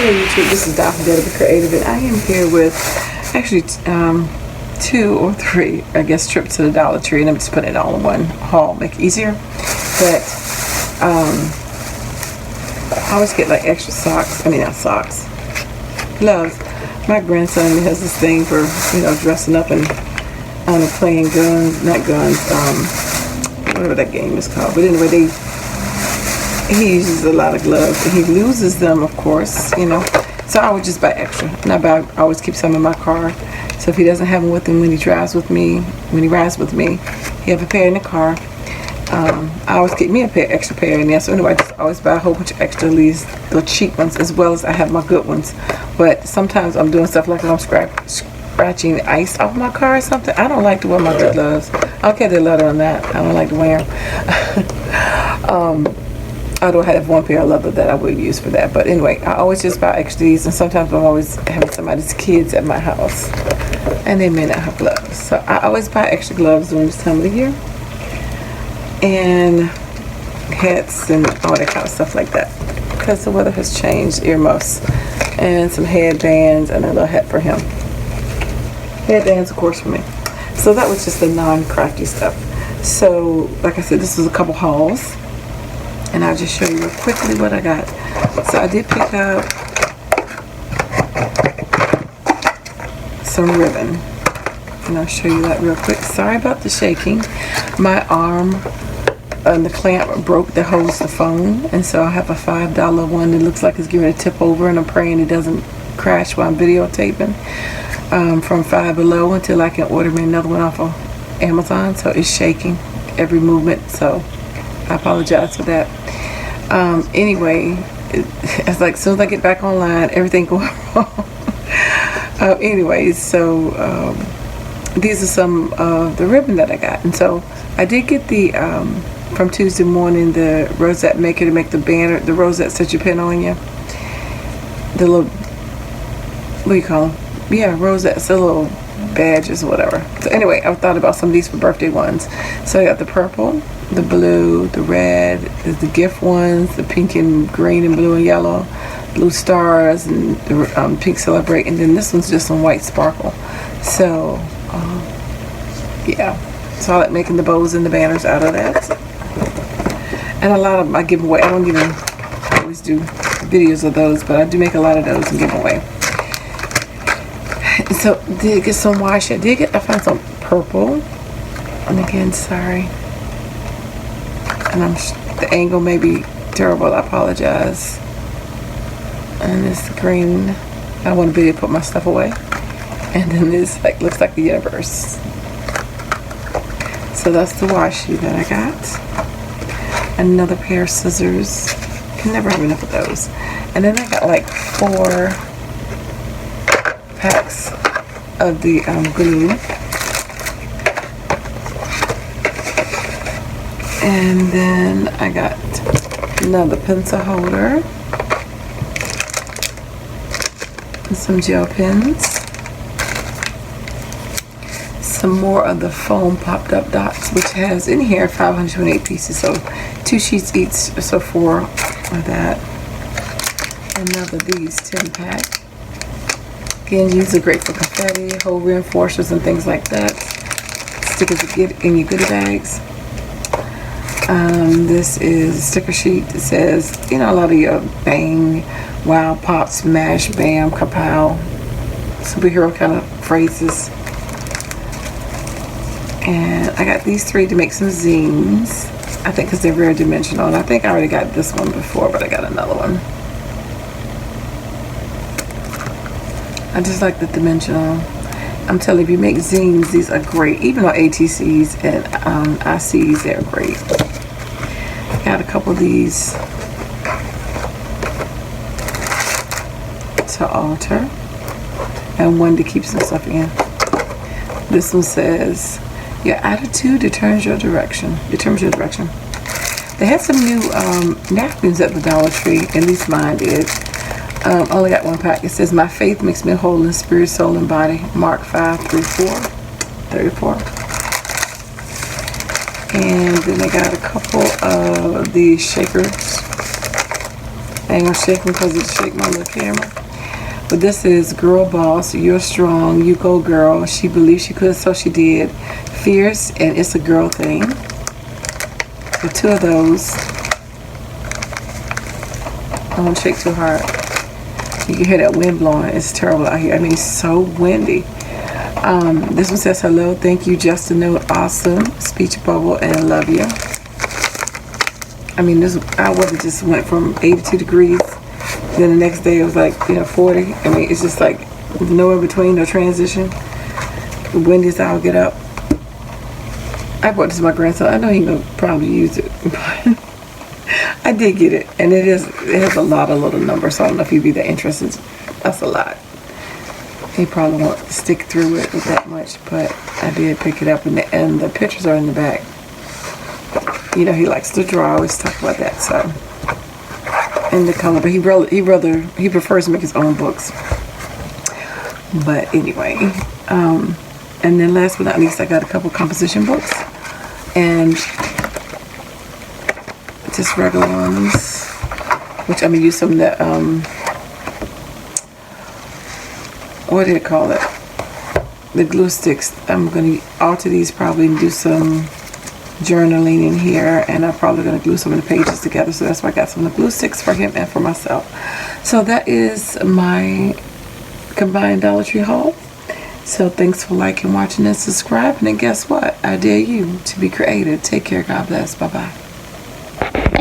Hello YouTube, this is DaretoBeCreative, and I am here with actually 2 or 3, I guess, trips to the Dollar Tree, and I'm just putting it all in one haul, make it easier. But I always get like extra socks, not socks, gloves. My grandson has this thing for, dressing up and playing guns, not guns, whatever that game is called. But anyway, he uses a lot of gloves, and he loses them, of course, So I would just buy extra. And I always keep some in my car. So if he doesn't have them with him when he drives with me, when he rides with me, he have a pair in the car. I always keep me extra pair in there. So anyway, I just always buy a whole bunch of extra, these the cheap ones, as well as I have my good ones. But sometimes I'm doing stuff like I'm scratching ice off my car or something. I don't like to wear my good gloves. I'll get the leather on that. I don't like to wear them. Although I have one pair of leather that I would use for that. But anyway, I always just buy extra these, and sometimes I'm always having somebody's kids at my house, and they may not have gloves. So I always buy extra gloves during this time of the year, and hats and all that kind of stuff like that, because the weather has changed. Earmuffs and some headbands and a little hat for him. Headbands, of course, for me. So that was just the non-crafty stuff. So like I said, this was a couple hauls, and I'll just show you real quickly what I got. So I did pick up some ribbon, and I'll show you that real quick. Sorry about the shaking. My arm and the clamp broke that holds the phone, and so I have a $5 one that looks like it's going to tip over, and I'm praying it doesn't crash while I'm videotaping from Five Below until I can order me another one off of Amazon. So it's shaking every movement, so I apologize for that. Anyway, it's like as soon as I get back online, everything going wrong. Anyways, so these are some of the ribbon that I got, and so I did get the from Tuesday morning, the rosette maker to make the banner, the rosettes that you pin on you, the little, what do you call them? Yeah, rosettes, the little badges or whatever. So anyway, I thought about some of these for birthday ones. So I got the purple, the blue, the red, there's the gift ones, the pink and green and blue and yellow, blue stars, and the pink celebrate, and then this one's just some white sparkle. So yeah, so I like making the bows and the banners out of that. And a lot of them I give away. I don't even always do videos of those, but I do make a lot of those and give away. And so did get some washi. I found some purple, and again, sorry, and the angle may be terrible, I apologize. And this green, I want to be able to put my stuff away. And then this looks like the universe. So that's the washi that I got. Another pair of scissors. Can never have enough of those. And then I got like 4 packs of the glue. And then I got another pencil holder. And some gel pens. Some more of the foam popped up dots, which has in here 528 pieces, so 2 sheets each, so 4 of that. Another these 10 pack. Again, these are great for confetti, hole reinforcers, and things like that. Stickers to get in your goodie bags. This is a sticker sheet that says, a lot of your bang, wow, pop, smash, bam, kapow, superhero kind of phrases. And I got these 3 to make some zines, I think, because they're very dimensional. And I think I already got this one before, but I got another one. I just like the dimensional. I'm telling you, if you make zines, these are great. Even on ATCs and ICs, they're great. Got a couple of these to alter, and one to keep some stuff in. This one says, your attitude determines your direction. They had some new napkins at the Dollar Tree, at least mine did. Only got 1 pack. It says, my faith makes me whole in spirit, soul, and body. Mark 5:34. And then I got a couple of these shakers. I ain't gonna shake them because it'll shake my little camera. But this is Girl Boss, You're Strong, You Go Girl, She Believed She Could, So She Did, Fierce, and It's a Girl Thing. The 2 of those. I don't shake too hard. You can hear that wind blowing. It's terrible out here. I mean, it's so windy. This one says, hello, thank you, just a note, awesome, speech bubble, and love you. I mean, our weather just went from 82 degrees. Then the next day it was like, 40. I mean, it's just like no in between, no transition. The windiest I'll get up. I bought this to my grandson. I know he's gonna probably use it, but I did get it, and it has a lot of little numbers. So I don't know if he'd be that interested. That's a lot. He probably won't stick through it with that much, but I did pick it up, and the pictures are in the back. He likes to draw. I always talk about that. So. In the color, but he prefers to make his own books. But anyway, and then last but not least, I got a couple composition books and just regular ones, which I'm gonna use some of the what do you call it? The glue sticks. I'm gonna alter these probably and do some journaling in here, and I'm probably going to glue some of the pages together, so that's why I got some of the glue sticks for him and for myself. So that is my combined Dollar Tree haul. So thanks for liking, watching, and subscribing, and guess what? I dare you to be creative. Take care. God bless. Bye bye.